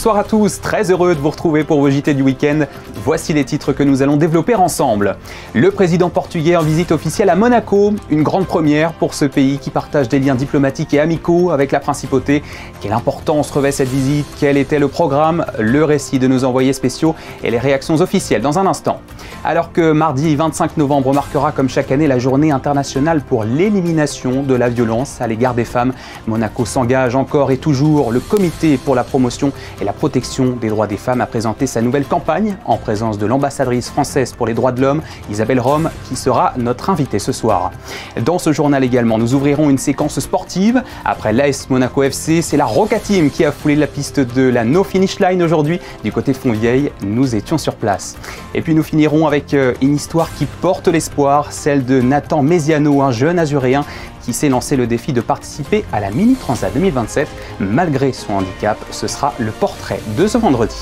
Bonsoir à tous, très heureux de vous retrouver pour vos JT du week-end. Voici les titres que nous allons développer ensemble. Le président portugais en visite officielle à Monaco, une grande première pour ce pays qui partage des liens diplomatiques et amicaux avec la principauté. Quelle importance revêt cette visite? Quel était le programme? Le récit de nos envoyés spéciaux et les réactions officielles dans un instant. Alors que mardi 25 novembre marquera comme chaque année la journée internationale pour l'élimination de la violence à l'égard des femmes, Monaco s'engage encore et toujours. Le comité pour la promotion et la protection des droits des femmes a présenté sa nouvelle campagne en présence de l'ambassadrice française pour les droits de l'homme, Isabelle Rome, qui sera notre invitée ce soir. Dans ce journal également, nous ouvrirons une séquence sportive. Après l'AS Monaco FC, c'est la Roca Team qui a foulé la piste de la No Finish Line aujourd'hui. Du côté de Fontvieille, nous étions sur place. Et puis nous finirons avec une histoire qui porte l'espoir, celle de Nathan Mesiano, un jeune azuréen qui s'est lancé le défi de participer à la Mini Transat 2027 malgré son handicap. Ce sera le portrait de ce vendredi.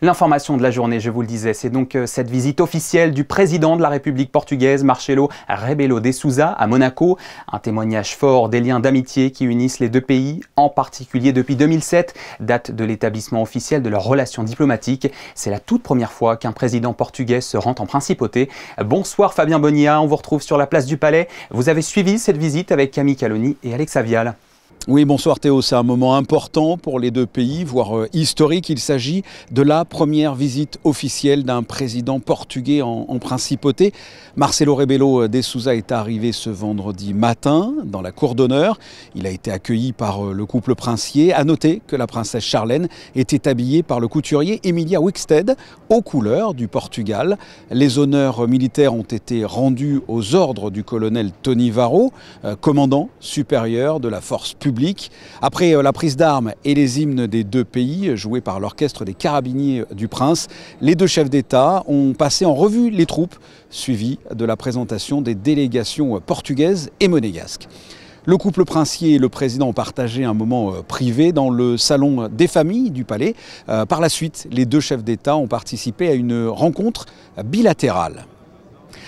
L'information de la journée, je vous le disais, c'est donc cette visite officielle du président de la République portugaise, Marcelo Rebelo de Sousa, à Monaco. Un témoignage fort des liens d'amitié qui unissent les deux pays, en particulier depuis 2007, date de l'établissement officiel de leurs relations diplomatiques. C'est la toute première fois qu'un président portugais se rend en principauté. Bonsoir Fabien Bonilla, on vous retrouve sur la place du Palais. Vous avez suivi cette visite avec Camille Caloni et Alex Avial. Oui, bonsoir Théo, c'est un moment important pour les deux pays, voire historique. Il s'agit de la première visite officielle d'un président portugais en principauté. Marcelo Rebelo de Sousa est arrivé ce vendredi matin dans la cour d'honneur. Il a été accueilli par le couple princier. À noter que la princesse Charlène était habillée par le couturier Emilia Wickstead aux couleurs du Portugal. Les honneurs militaires ont été rendus aux ordres du colonel Tony Varro, commandant supérieur de la force publique. Après la prise d'armes et les hymnes des deux pays, joués par l'orchestre des carabiniers du Prince, les deux chefs d'État ont passé en revue les troupes, suivies de la présentation des délégations portugaises et monégasques. Le couple princier et le président ont partagé un moment privé dans le salon des familles du palais. Par la suite, les deux chefs d'État ont participé à une rencontre bilatérale.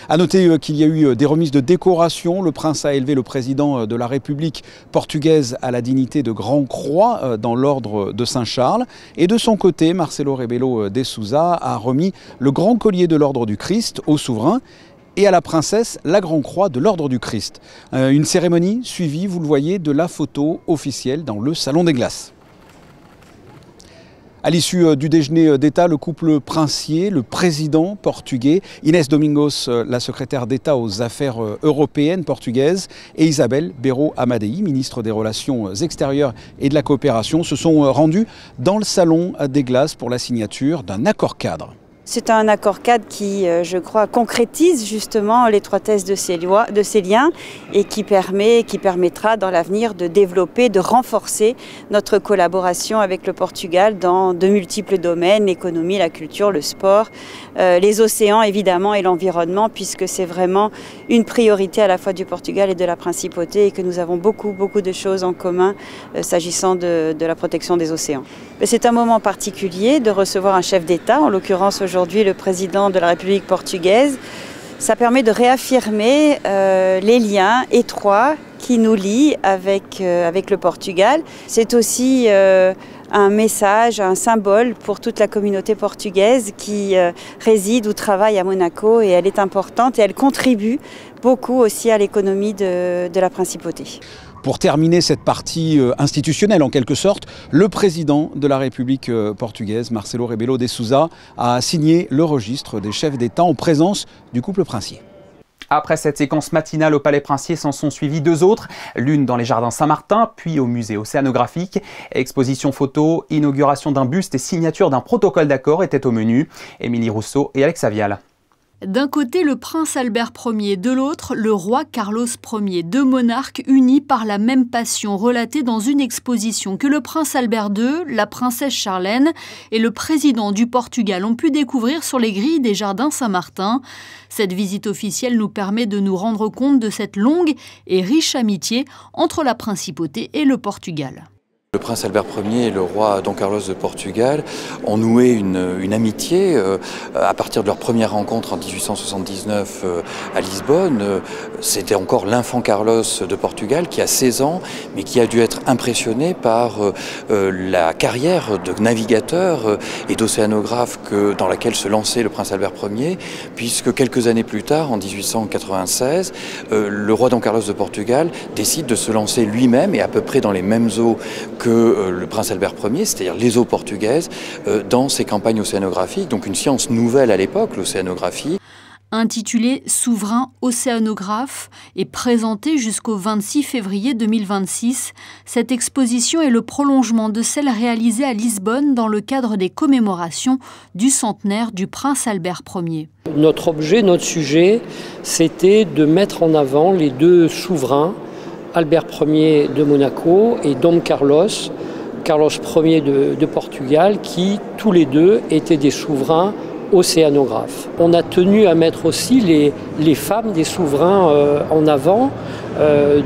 A noter qu'il y a eu des remises de décoration. Le prince a élevé le président de la République portugaise à la dignité de Grand Croix dans l'ordre de Saint-Charles. Et de son côté, Marcelo Rebelo de Sousa a remis le grand collier de l'ordre du Christ au souverain et à la princesse la Grand Croix de l'ordre du Christ. Une cérémonie suivie, vous le voyez, de la photo officielle dans le Salon des Glaces. À l'issue du déjeuner d'État, le couple princier, le président portugais, Inês Domingos, la secrétaire d'État aux affaires européennes portugaises, et Isabel Berro Amadei, ministre des Relations extérieures et de la coopération, se sont rendus dans le Salon des Glaces pour la signature d'un accord cadre. C'est un accord cadre qui, je crois, concrétise justement l'étroitesse de ces liens et qui permettra dans l'avenir de développer, de renforcer notre collaboration avec le Portugal dans de multiples domaines, l'économie, la culture, le sport, les océans évidemment et l'environnement, puisque c'est vraiment une priorité à la fois du Portugal et de la Principauté et que nous avons beaucoup de choses en commun s'agissant de la protection des océans. C'est un moment particulier de recevoir un chef d'État, en l'occurrence aujourd'hui le président de la République portugaise. Ça permet de réaffirmer les liens étroits qui nous lient avec le Portugal. C'est aussi un message, un symbole pour toute la communauté portugaise qui réside ou travaille à Monaco, et elle est importante et elle contribue beaucoup aussi à l'économie de la Principauté. Pour terminer cette partie institutionnelle en quelque sorte, le président de la République portugaise, Marcelo Rebelo de Sousa, a signé le registre des chefs d'État en présence du couple princier. Après cette séquence matinale au Palais Princier, s'en sont suivies deux autres, l'une dans les Jardins Saint-Martin, puis au musée océanographique. Exposition photo, inauguration d'un buste et signature d'un protocole d'accord étaient au menu. Émilie Rousseau et Alex Avial. D'un côté, le prince Albert Ier, de l'autre, le roi Carlos Ier, deux monarques unis par la même passion relatée dans une exposition que le prince Albert II, la princesse Charlène et le président du Portugal ont pu découvrir sur les grilles des Jardins Saint-Martin. Cette visite officielle nous permet de nous rendre compte de cette longue et riche amitié entre la principauté et le Portugal. Le prince Albert Ier et le roi Dom Carlos de Portugal ont noué une amitié à partir de leur première rencontre en 1879 à Lisbonne. C'était encore l'enfant Carlos de Portugal qui a 16 ans, mais qui a dû être impressionné par la carrière de navigateur et d'océanographe dans laquelle se lançait le prince Albert Ier, puisque quelques années plus tard, en 1896, le roi Dom Carlos de Portugal décide de se lancer lui-même et à peu près dans les mêmes eaux que le prince Albert Ier, c'est-à-dire les eaux portugaises, dans ses campagnes océanographiques, donc une science nouvelle à l'époque, l'océanographie. Intitulé « Souverain océanographe » et présentée jusqu'au 26 février 2026, cette exposition est le prolongement de celle réalisée à Lisbonne dans le cadre des commémorations du centenaire du prince Albert Ier. Notre objet, notre sujet, c'était de mettre en avant les deux souverains, Albert Ier de Monaco et Dom Carlos Ier de Portugal, qui tous les deux étaient des souverains océanographes. On a tenu à mettre aussi les femmes des souverains en avant.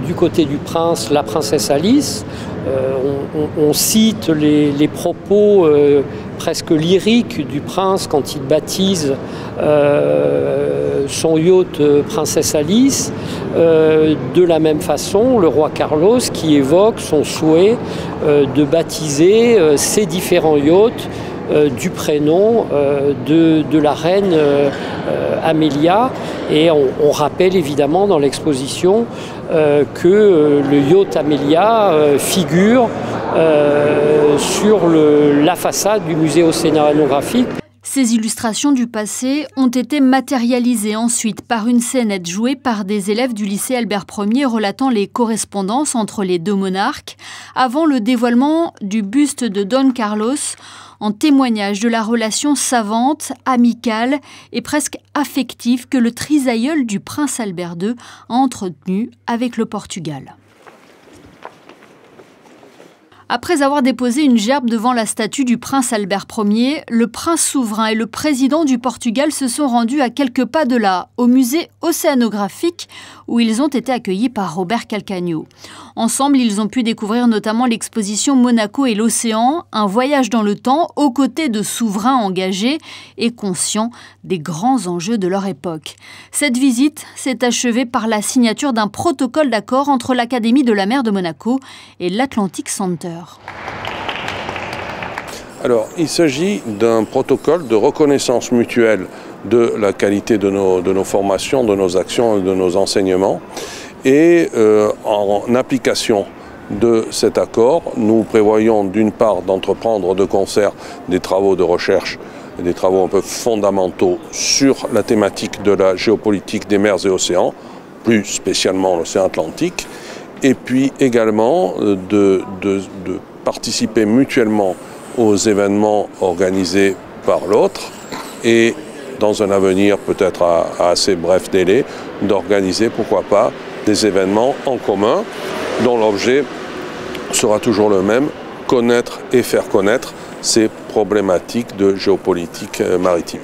Du côté du prince, la princesse Alice. On cite les propos presque lyriques du prince quand il baptise son yacht Princesse Alice. De la même façon, le roi Carlos qui évoque son souhait de baptiser ses différents yachts du prénom de la reine Amélia. Et on rappelle évidemment dans l'exposition que le yacht Amélia figure sur la façade du musée océanographique. Ces illustrations du passé ont été matérialisées ensuite par une scénette jouée par des élèves du lycée Albert Ier relatant les correspondances entre les deux monarques avant le dévoilement du buste de Don Carlos, en témoignage de la relation savante, amicale et presque affective que le trisaïeul du prince Albert II a entretenue avec le Portugal. Après avoir déposé une gerbe devant la statue du prince Albert Ier, le prince souverain et le président du Portugal se sont rendus à quelques pas de là, au musée océanographique, où ils ont été accueillis par Robert Calcagno. Ensemble, ils ont pu découvrir notamment l'exposition Monaco et l'océan, un voyage dans le temps aux côtés de souverains engagés et conscients des grands enjeux de leur époque. Cette visite s'est achevée par la signature d'un protocole d'accord entre l'Académie de la mer de Monaco et l'Atlantic Center. Alors, il s'agit d'un protocole de reconnaissance mutuelle de la qualité de nos formations, de nos actions et de nos enseignements. Et en application de cet accord, nous prévoyons d'une part d'entreprendre de concert des travaux de recherche, des travaux un peu fondamentaux sur la thématique de la géopolitique des mers et océans, plus spécialement l'océan Atlantique, et puis également de participer mutuellement aux événements organisés par l'autre et dans un avenir peut-être à assez bref délai, d'organiser, pourquoi pas, des événements en commun dont l'objet sera toujours le même, connaître et faire connaître ces problématiques de géopolitique maritime.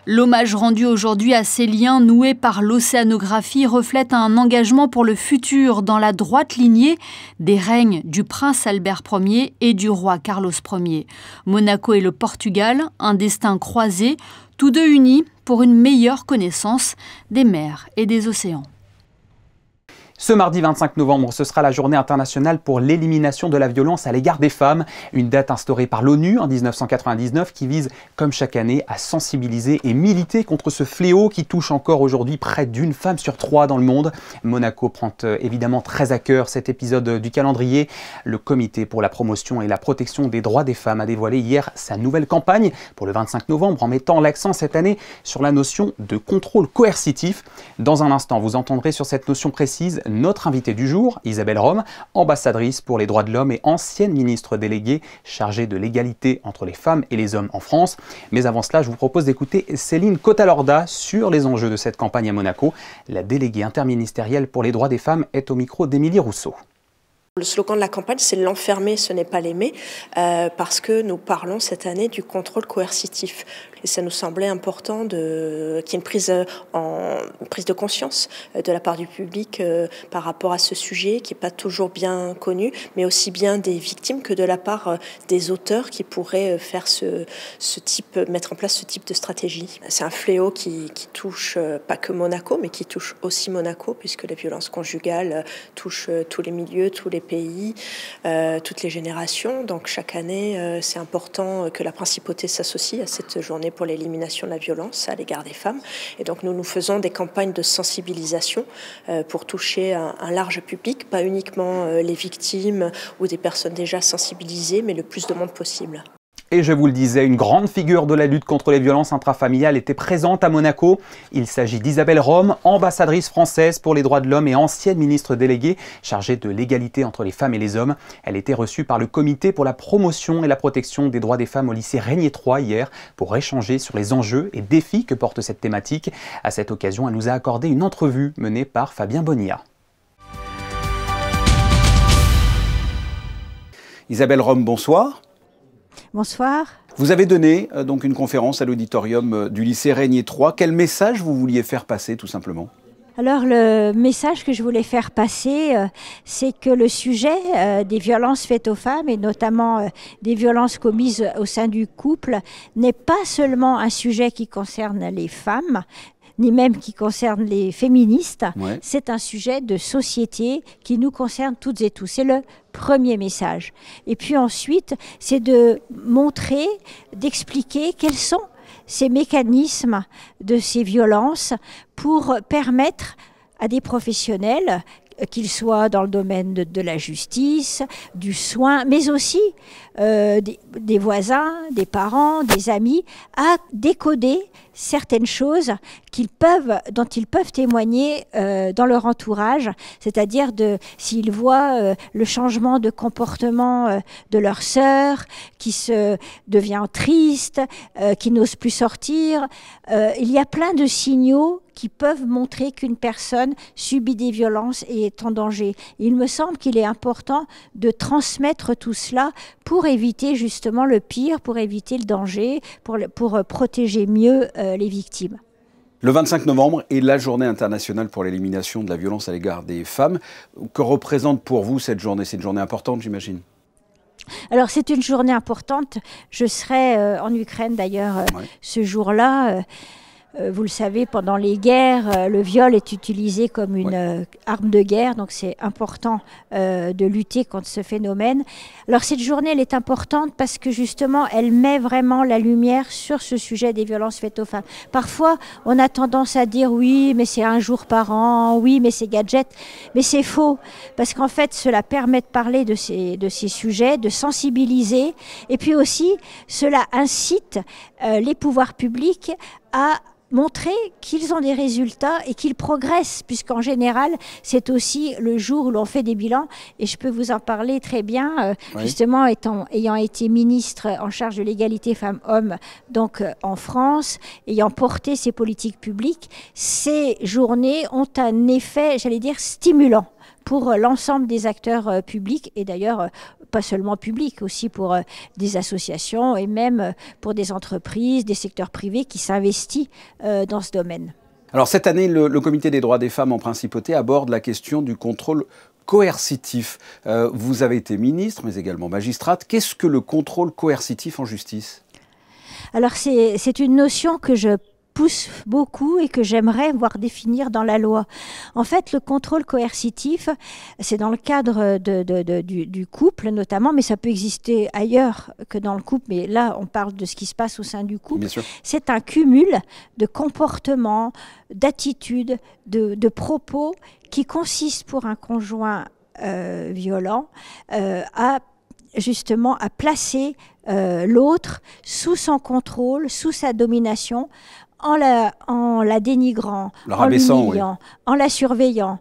L'hommage rendu aujourd'hui à ces liens noués par l'océanographie reflète un engagement pour le futur dans la droite lignée des règnes du prince Albert Ier et du roi Carlos Ier. Monaco et le Portugal, un destin croisé, tous deux unis pour une meilleure connaissance des mers et des océans. Ce mardi 25 novembre, ce sera la journée internationale pour l'élimination de la violence à l'égard des femmes, une date instaurée par l'ONU en 1999 qui vise, comme chaque année, à sensibiliser et militer contre ce fléau qui touche encore aujourd'hui près d'une femme sur 3 dans le monde. Monaco prend évidemment très à cœur cet épisode du calendrier. Le Comité pour la promotion et la protection des droits des femmes a dévoilé hier sa nouvelle campagne pour le 25 novembre en mettant l'accent cette année sur la notion de contrôle coercitif. Dans un instant, vous entendrez sur cette notion précise notre invitée du jour, Isabelle Rome, ambassadrice pour les droits de l'homme et ancienne ministre déléguée chargée de l'égalité entre les femmes et les hommes en France. Mais avant cela, je vous propose d'écouter Céline Cotalorda sur les enjeux de cette campagne à Monaco. La déléguée interministérielle pour les droits des femmes est au micro d'Émilie Rousseau. Le slogan de la campagne, c'est « l'enfermer, ce n'est pas l'aimer », parce que nous parlons cette année du contrôle coercitif. Et ça nous semblait important qu'il y ait une prise de conscience de la part du public par rapport à ce sujet qui n'est pas toujours bien connu, mais aussi bien des victimes que de la part des auteurs qui pourraient faire mettre en place ce type de stratégie. C'est un fléau qui touche pas que Monaco, mais qui touche aussi Monaco, puisque la violence conjugale touche tous les milieux, tous les pays, toutes les générations. Donc chaque année, c'est important que la principauté s'associe à cette journée pour l'élimination de la violence à l'égard des femmes. Et donc nous faisons des campagnes de sensibilisation pour toucher un large public, pas uniquement les victimes ou des personnes déjà sensibilisées, mais le plus de monde possible. Et je vous le disais, une grande figure de la lutte contre les violences intrafamiliales était présente à Monaco. Il s'agit d'Isabelle Rome, ambassadrice française pour les droits de l'homme et ancienne ministre déléguée chargée de l'égalité entre les femmes et les hommes. Elle était reçue par le Comité pour la promotion et la protection des droits des femmes au lycée Régnier III hier pour échanger sur les enjeux et défis que porte cette thématique. À cette occasion, elle nous a accordé une entrevue menée par Fabien Bonilla. Isabelle Rome, bonsoir. Bonsoir. Vous avez donné donc une conférence à l'auditorium du lycée Régnier III. Quel message vous vouliez faire passer tout simplement ? Alors le message que je voulais faire passer, c'est que le sujet des violences faites aux femmes et notamment des violences commises au sein du couple n'est pas seulement un sujet qui concerne les femmes, ni même qui concerne les féministes. Ouais. C'est un sujet de société qui nous concerne toutes et tous. C'est le premier message. Et puis ensuite, c'est de montrer, d'expliquer quels sont ces mécanismes de ces violences pour permettre à des professionnels, qu'ils soient dans le domaine de la justice, du soin, mais aussi des voisins, des parents, des amis, à décoder certaines choses dont ils peuvent témoigner dans leur entourage, c'est-à-dire s'ils voient le changement de comportement de leur sœur, qui devient triste, qui n'ose plus sortir. Il y a plein de signaux qui peuvent montrer qu'une personne subit des violences et est en danger. Il me semble qu'il est important de transmettre tout cela pour éviter justement le pire, pour éviter le danger, pour protéger mieux les victimes. Le 25 novembre est la journée internationale pour l'élimination de la violence à l'égard des femmes. Que représente pour vous cette journée? C'est une journée importante, j'imagine. Alors c'est une journée importante. Je serai en Ukraine d'ailleurs ce jour-là. Vous le savez, pendant les guerres, le viol est utilisé comme une arme de guerre, donc c'est important de lutter contre ce phénomène. Alors cette journée, elle est importante parce que justement, elle met vraiment la lumière sur ce sujet des violences faites aux femmes. Parfois, on a tendance à dire oui, mais c'est un jour par an, oui, mais c'est gadget, mais c'est faux, parce qu'en fait, cela permet de parler de ces sujets, de sensibiliser, et puis aussi, cela incite les pouvoirs publics à montrer qu'ils ont des résultats et qu'ils progressent, puisqu'en général, c'est aussi le jour où l'on fait des bilans. Et je peux vous en parler très bien, justement, ayant été ministre en charge de l'égalité femmes-hommes donc en France, ayant porté ces politiques publiques, ces journées ont un effet, j'allais dire, stimulant pour l'ensemble des acteurs publics et d'ailleurs pas seulement publics, aussi pour des associations et même pour des entreprises, des secteurs privés qui s'investissent dans ce domaine. Alors cette année, le Comité des droits des femmes en Principauté aborde la question du contrôle coercitif. Vous avez été ministre, mais également magistrate. Qu'est-ce que le contrôle coercitif en justice? Alors c'est une notion que je pousse beaucoup et que j'aimerais voir définir dans la loi. En fait, le contrôle coercitif, c'est dans le cadre du couple notamment, mais ça peut exister ailleurs que dans le couple, mais là, on parle de ce qui se passe au sein du couple. C'est un cumul de comportements, d'attitudes, de propos qui consiste pour un conjoint violent justement à placer l'autre sous son contrôle, sous sa domination, en la dénigrant, en l'humiliant, en la surveillant,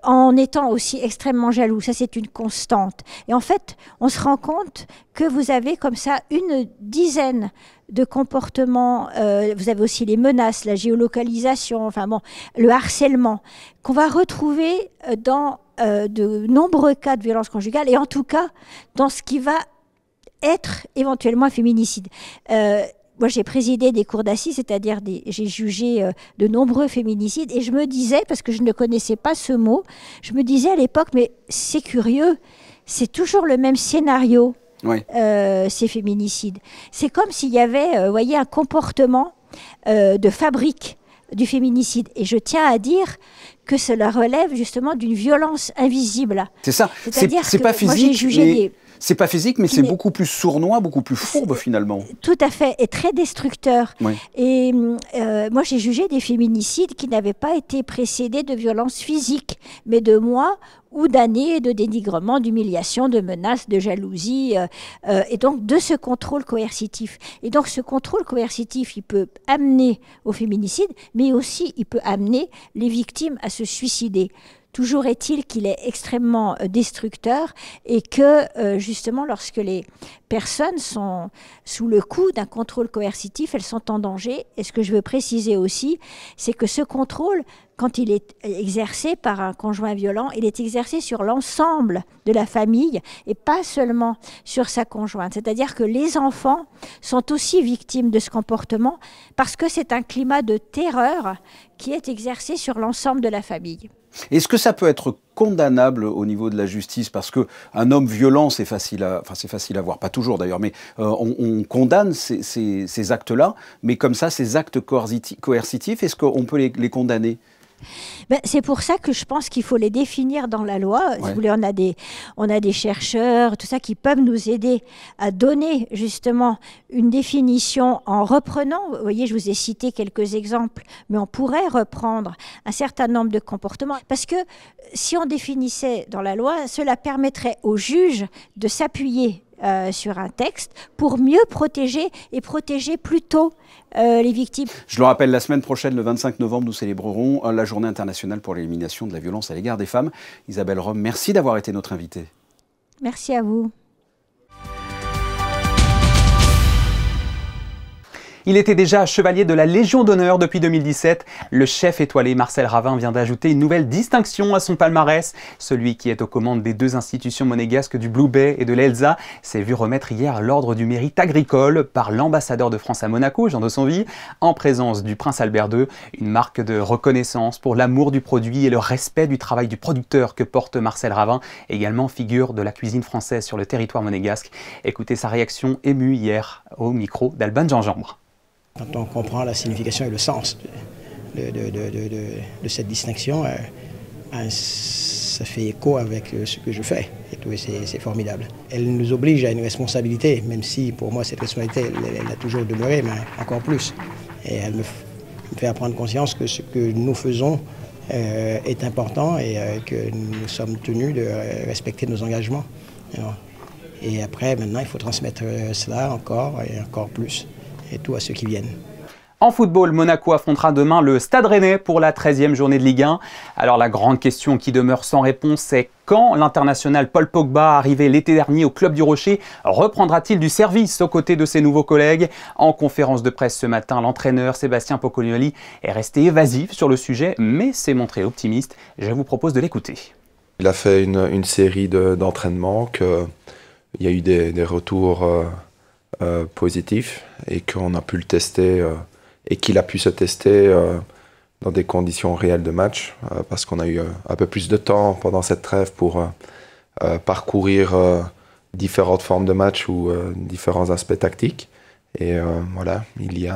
en étant aussi extrêmement jaloux. Ça, c'est une constante. Et en fait, on se rend compte que vous avez comme ça une dizaine de comportements. Vous avez aussi les menaces, la géolocalisation, enfin bon, le harcèlement, qu'on va retrouver dans de nombreux cas de violence conjugale, et en tout cas dans ce qui va être éventuellement un féminicide. Moi, j'ai présidé des cours d'assises, c'est-à-dire j'ai jugé de nombreux féminicides, et je me disais, parce que je ne connaissais pas ce mot, je me disais à l'époque, mais c'est curieux, c'est toujours le même scénario, oui. Ces féminicides. C'est comme s'il y avait, vous voyez, un comportement de fabrique du féminicide. Et je tiens à dire que cela relève justement d'une violence invisible. C'est ça, c'est pas physique. Moi, j'ai jugé c'est pas physique, mais c'est beaucoup plus sournois, beaucoup plus fourbe finalement. Tout à fait, et très destructeur. Oui. Et moi, j'ai jugé des féminicides qui n'avaient pas été précédés de violences physiques, mais de mois ou d'années de dénigrement, d'humiliation, de menaces, de jalousie, et donc de ce contrôle coercitif. Et donc ce contrôle coercitif, il peut amener au féminicide, mais aussi il peut amener les victimes à se suicider. Toujours est-il qu'il est extrêmement destructeur et que justement lorsque les personnes sont sous le coup d'un contrôle coercitif, elles sont en danger. Et ce que je veux préciser aussi, c'est que ce contrôle, quand il est exercé par un conjoint violent, il est exercé sur l'ensemble de la famille et pas seulement sur sa conjointe. C'est-à-dire que les enfants sont aussi victimes de ce comportement parce que c'est un climat de terreur qui est exercé sur l'ensemble de la famille. Est-ce que ça peut être condamnable au niveau de la justice? Parce qu'un homme violent, c'est facile à voir, pas toujours d'ailleurs, mais on condamne ces actes-là, mais comme ça, ces actes coercitifs, est-ce qu'on peut les condamner? Ben, c'est pour ça que je pense qu'il faut les définir dans la loi. Si vous voulez, on a des chercheurs, tout ça, qui peuvent nous aider à donner justement une définition en reprenant. Vous voyez, je vous ai cité quelques exemples, mais on pourrait reprendre un certain nombre de comportements. Parce que si on définissait dans la loi, cela permettrait aux juges de s'appuyer sur un texte pour mieux protéger et protéger plus tôt les victimes. Je le rappelle, la semaine prochaine, le 25 novembre, nous célébrerons la journée internationale pour l'élimination de la violence à l'égard des femmes. Isabelle Rome, merci d'avoir été notre invitée. Merci à vous. Il était déjà chevalier de la Légion d'honneur depuis 2017. Le chef étoilé Marcel Ravin vient d'ajouter une nouvelle distinction à son palmarès. Celui qui est aux commandes des deux institutions monégasques du Blue Bay et de l'Elsa s'est vu remettre hier l'ordre du mérite agricole par l'ambassadeur de France à Monaco, Jean de Sonville, en présence du prince Albert II. Une marque de reconnaissance pour l'amour du produit et le respect du travail du producteur que porte Marcel Ravin, également figure de la cuisine française sur le territoire monégasque. Écoutez sa réaction émue hier au micro d'Alban Gingembre. Quand on comprend la signification et le sens de cette distinction, ça fait écho avec ce que je fais. Et c'est formidable. Elle nous oblige à une responsabilité, même si pour moi cette responsabilité, elle a toujours demeuré, mais encore plus. Et elle me fait prendre conscience que ce que nous faisons est important et que nous sommes tenus de respecter nos engagements. Et après, maintenant, il faut transmettre cela encore et encore plus. Et tout à ceux qui viennent. En football, Monaco affrontera demain le Stade Rennais pour la 13e journée de Ligue 1. Alors la grande question qui demeure sans réponse, c'est quand l'international Paul Pogba, arrivé l'été dernier au Club du Rocher, reprendra-t-il du service aux côtés de ses nouveaux collègues? En conférence de presse ce matin, l'entraîneur Sébastien Pocognoli est resté évasif sur le sujet, mais s'est montré optimiste. Je vous propose de l'écouter. Il a fait une série d'entraînements, il y a eu des retours positif et qu'on a pu le tester et qu'il a pu se tester dans des conditions réelles de match parce qu'on a eu un peu plus de temps pendant cette trêve pour parcourir différentes formes de match ou différents aspects tactiques et voilà, il y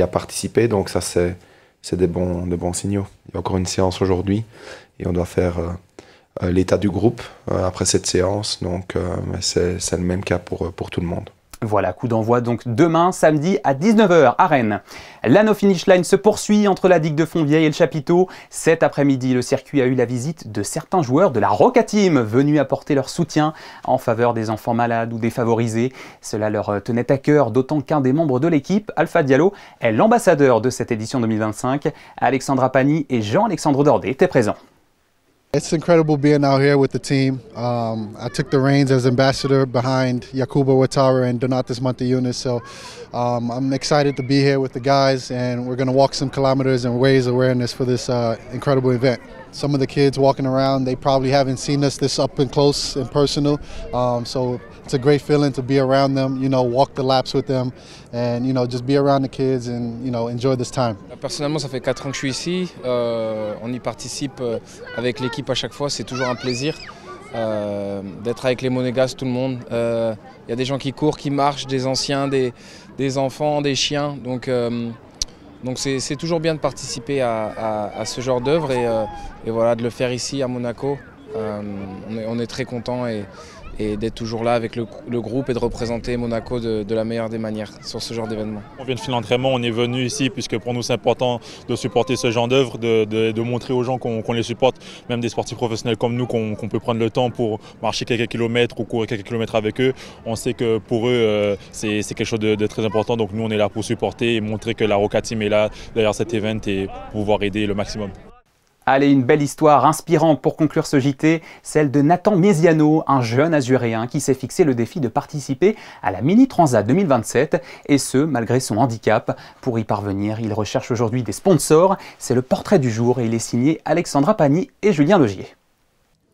a participé, donc ça c'est de bons signaux. Il y a encore une séance aujourd'hui et on doit faire l'état du groupe après cette séance, donc c'est le même cas pour tout le monde. Voilà, coup d'envoi donc demain, samedi à 19h à Rennes. La No Finish Line se poursuit entre la digue de Fontvieille et le chapiteau. Cet après-midi, le circuit a eu la visite de certains joueurs de la Roca Team venus apporter leur soutien en faveur des enfants malades ou défavorisés. Cela leur tenait à cœur, d'autant qu'un des membres de l'équipe, Alpha Diallo, est l'ambassadeur de cette édition 2025. Alexandra Pani et Jean-Alexandre Dordet étaient présents. It's incredible being out here with the team. I took the reins as ambassador behind Yakuba Ouattara and Donatas Monteunas, so I'm excited to be here with the guys, and we're going to walk some kilometers and raise awareness for this incredible event. Some of the kids walking around, they probably haven't seen us this up and close and personal, so it's a great feeling to be around them, you know, walk the laps with them, and you know, just be around the kids and you know, enjoy this time. Personnellement, ça fait 4 ans que je suis ici. On y participe avec l'équipe à chaque fois. C'est toujours un plaisir d'être avec les Monégasques, tout le monde. Y a des gens qui courent, qui marchent, des anciens, des enfants, des chiens. Donc c'est toujours bien de participer à ce genre d'œuvre et voilà, de le faire ici à Monaco. On est très contents et d'être toujours là avec le groupe et de représenter Monaco de la meilleure des manières sur ce genre d'événement. On vient de finir l'entraînement, on est venu ici puisque pour nous c'est important de supporter ce genre d'œuvre, de montrer aux gens qu'on les supporte, même des sportifs professionnels comme nous, qu'on peut prendre le temps pour marcher quelques kilomètres ou courir quelques kilomètres avec eux. On sait que pour eux c'est quelque chose de très important, donc nous on est là pour supporter et montrer que la Roca Team est là derrière cet event et pouvoir aider le maximum. Allez, une belle histoire inspirante pour conclure ce JT, celle de Nathan Mesiano, un jeune azuréen qui s'est fixé le défi de participer à la Mini Transat 2027, et ce, malgré son handicap. Pour y parvenir, il recherche aujourd'hui des sponsors. C'est le portrait du jour et il est signé Alexandra Pagny et Julien Logier.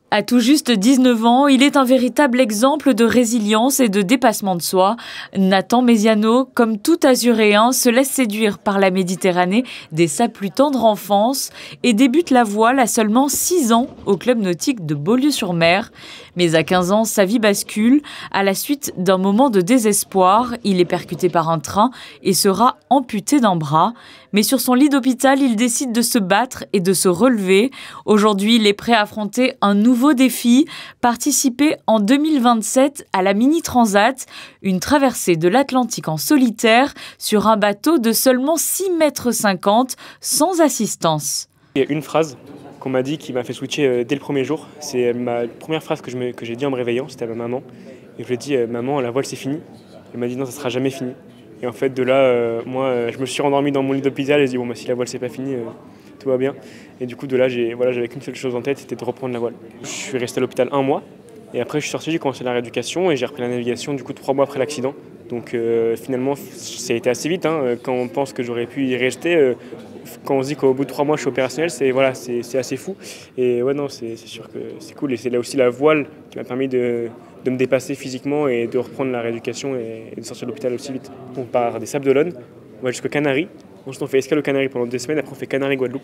À tout juste 19 ans, il est un véritable exemple de résilience et de dépassement de soi. Nathan Mesiano, comme tout azuréen, se laisse séduire par la Méditerranée dès sa plus tendre enfance et débute la voile à seulement 6 ans au club nautique de Beaulieu-sur-Mer. Mais à 15 ans, sa vie bascule. À la suite d'un moment de désespoir, il est percuté par un train et sera amputé d'un bras. Mais sur son lit d'hôpital, il décide de se battre et de se relever. Aujourd'hui, il est prêt à affronter un nouveau défi, participer en 2027 à la Mini Transat, une traversée de l'Atlantique en solitaire sur un bateau de seulement 6,50 m sans assistance. Il y a une phrase qu'on m'a dit qui m'a fait switcher dès le premier jour. C'est ma première phrase que j'ai dit en me réveillant, c'était à ma maman. Et je lui ai dit « Maman, la voile c'est fini ». Elle m'a dit « Non, ça sera jamais fini ». Et en fait, de là, moi, je me suis rendormi dans mon lit d'hôpital et j'ai dit « Bon, bah, si la voile c'est pas fini, tout va bien ». Et du coup, de là, j'avais qu'une seule chose en tête, c'était de reprendre la voile. Je suis resté à l'hôpital 1 mois. Et après, je suis sorti, j'ai commencé la rééducation et j'ai repris la navigation du coup 3 mois après l'accident. Donc finalement, ça a été assez vite. Hein. Quand on pense que j'aurais pu y rester, quand on se dit qu'au bout de 3 mois, je suis opérationnel, c'est assez fou. Et ouais, non, c'est sûr que c'est cool. Et c'est là aussi la voile qui m'a permis de me dépasser physiquement et de reprendre la rééducation et de sortir de l'hôpital aussi vite. On part des Sables d'Olonne, on va jusqu'aux Canaries. Ensuite, on fait escale aux Canaries pendant 2 semaines, après on fait Canaries-Guadeloupe.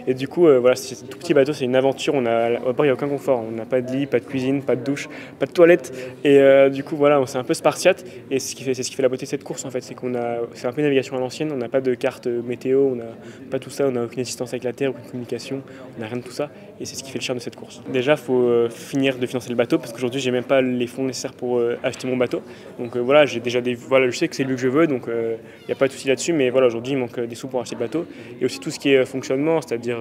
Et du coup, voilà, c'est un tout petit bateau, c'est une aventure. Au bord, il n'y a aucun confort. On n'a pas de lit, pas de cuisine, pas de douche, pas de toilette. Et du coup, voilà, c'est un peu spartiate. Et c'est ce qui fait la beauté de cette course, en fait. C'est un peu une navigation à l'ancienne. On n'a pas de carte météo, on n'a pas tout ça. On n'a aucune assistance avec la terre, aucune communication. On n'a rien de tout ça. Et c'est ce qui fait le charme de cette course. Déjà, il faut finir de financer le bateau parce qu'aujourd'hui, j'ai même pas les fonds nécessaires pour acheter mon bateau. Donc voilà, j'ai déjà voilà, je sais que c'est lui que je veux, donc il n'y a pas de souci là-dessus. Mais voilà, aujourd'hui, il manque des sous pour acheter le bateau. Et aussi tout ce qui est fonctionnement, c'est-à-dire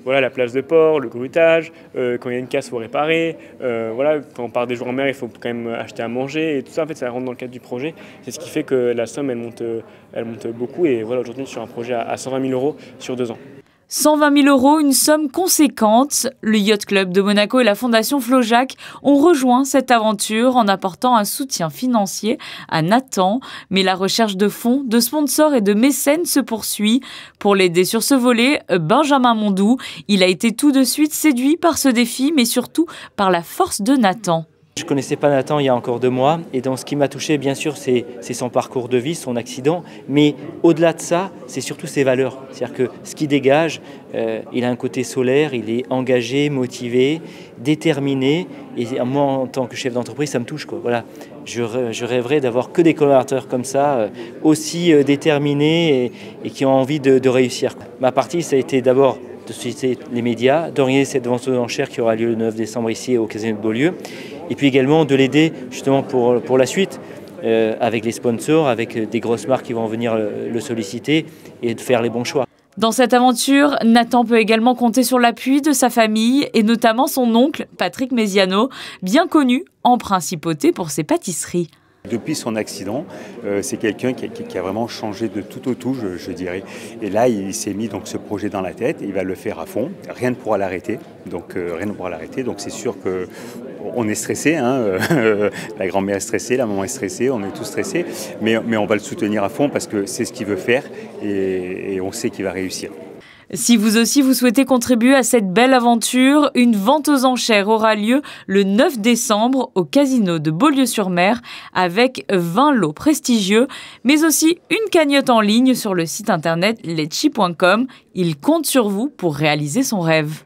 voilà, la place de port, le grutage, quand il y a une casse, il faut réparer. Voilà, quand on part des jours en mer, il faut quand même acheter à manger. Et tout ça, en fait, ça rentre dans le cadre du projet. C'est ce qui fait que la somme, elle monte beaucoup. Et voilà, aujourd'hui, sur un projet à 120 000 € sur 2 ans. 120 000 €, une somme conséquente. Le Yacht Club de Monaco et la Fondation Flojac ont rejoint cette aventure en apportant un soutien financier à Nathan. Mais la recherche de fonds, de sponsors et de mécènes se poursuit. Pour l'aider sur ce volet, Benjamin Mondou, il a été tout de suite séduit par ce défi, mais surtout par la force de Nathan. Je ne connaissais pas Nathan il y a encore 2 mois et donc ce qui m'a touché bien sûr c'est son parcours de vie, son accident, mais au-delà de ça c'est surtout ses valeurs. C'est-à-dire que ce qu'il dégage, il a un côté solaire, il est engagé, motivé, déterminé et moi en tant que chef d'entreprise ça me touche, quoi. Voilà. Je rêverais d'avoir que des collaborateurs comme ça, aussi déterminés et qui ont envie de réussir. Ma partie ça a été d'abord de solliciter les médias, d'organiser cette vente aux enchères qui aura lieu le 9 décembre ici au Casino de Beaulieu. Et puis également de l'aider justement pour la suite, avec les sponsors, avec des grosses marques qui vont venir le solliciter et de faire les bons choix. Dans cette aventure, Nathan peut également compter sur l'appui de sa famille et notamment son oncle, Patrick Mesiano, bien connu en principauté pour ses pâtisseries. Depuis son accident, c'est quelqu'un qui a vraiment changé de tout au tout, je dirais. Et là, il s'est mis donc ce projet dans la tête, il va le faire à fond, rien ne pourra l'arrêter. Donc c'est sûr qu'on est stressé, hein. La grand-mère est stressée, la maman est stressée, on est tous stressés, mais on va le soutenir à fond parce que c'est ce qu'il veut faire et on sait qu'il va réussir. Si vous aussi vous souhaitez contribuer à cette belle aventure, une vente aux enchères aura lieu le 9 décembre au casino de Beaulieu-sur-Mer avec 20 lots prestigieux, mais aussi une cagnotte en ligne sur le site internet letchi.com. Il compte sur vous pour réaliser son rêve.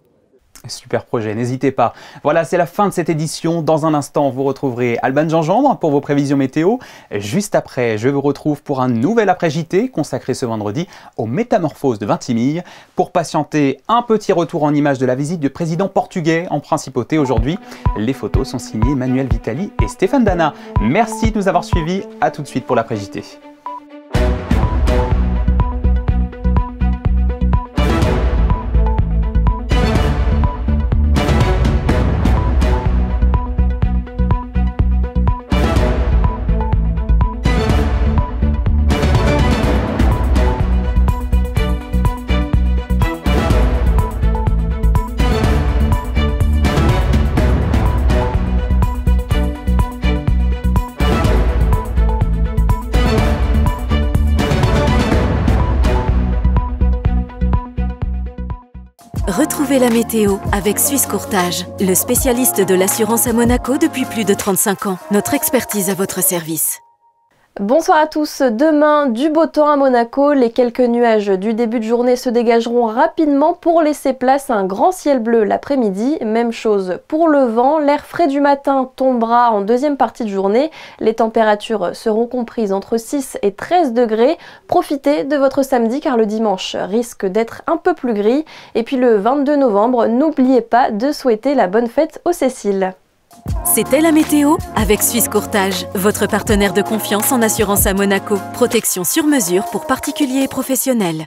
Super projet, n'hésitez pas. Voilà, c'est la fin de cette édition. Dans un instant, vous retrouverez Alban Gingembre pour vos prévisions météo. Juste après, je vous retrouve pour un nouvel après-JT consacré ce vendredi aux métamorphoses de Vintimille. Pour patienter, un petit retour en images de la visite du président portugais en principauté aujourd'hui. Les photos sont signées Manuel Vitali et Stéphane Dana. Merci de nous avoir suivis. À tout de suite pour l'après-JT. Retrouvez la météo avec Suisse Courtage, le spécialiste de l'assurance à Monaco depuis plus de 35 ans. Notre expertise à votre service. Bonsoir à tous. Demain, du beau temps à Monaco. Les quelques nuages du début de journée se dégageront rapidement pour laisser place à un grand ciel bleu l'après-midi. Même chose pour le vent. L'air frais du matin tombera en deuxième partie de journée. Les températures seront comprises entre 6 et 13 degrés. Profitez de votre samedi car le dimanche risque d'être un peu plus gris. Et puis le 22 novembre, n'oubliez pas de souhaiter la bonne fête aux Céciles. C'était la météo avec Suisse Courtage, votre partenaire de confiance en assurance à Monaco. Protection sur mesure pour particuliers et professionnels.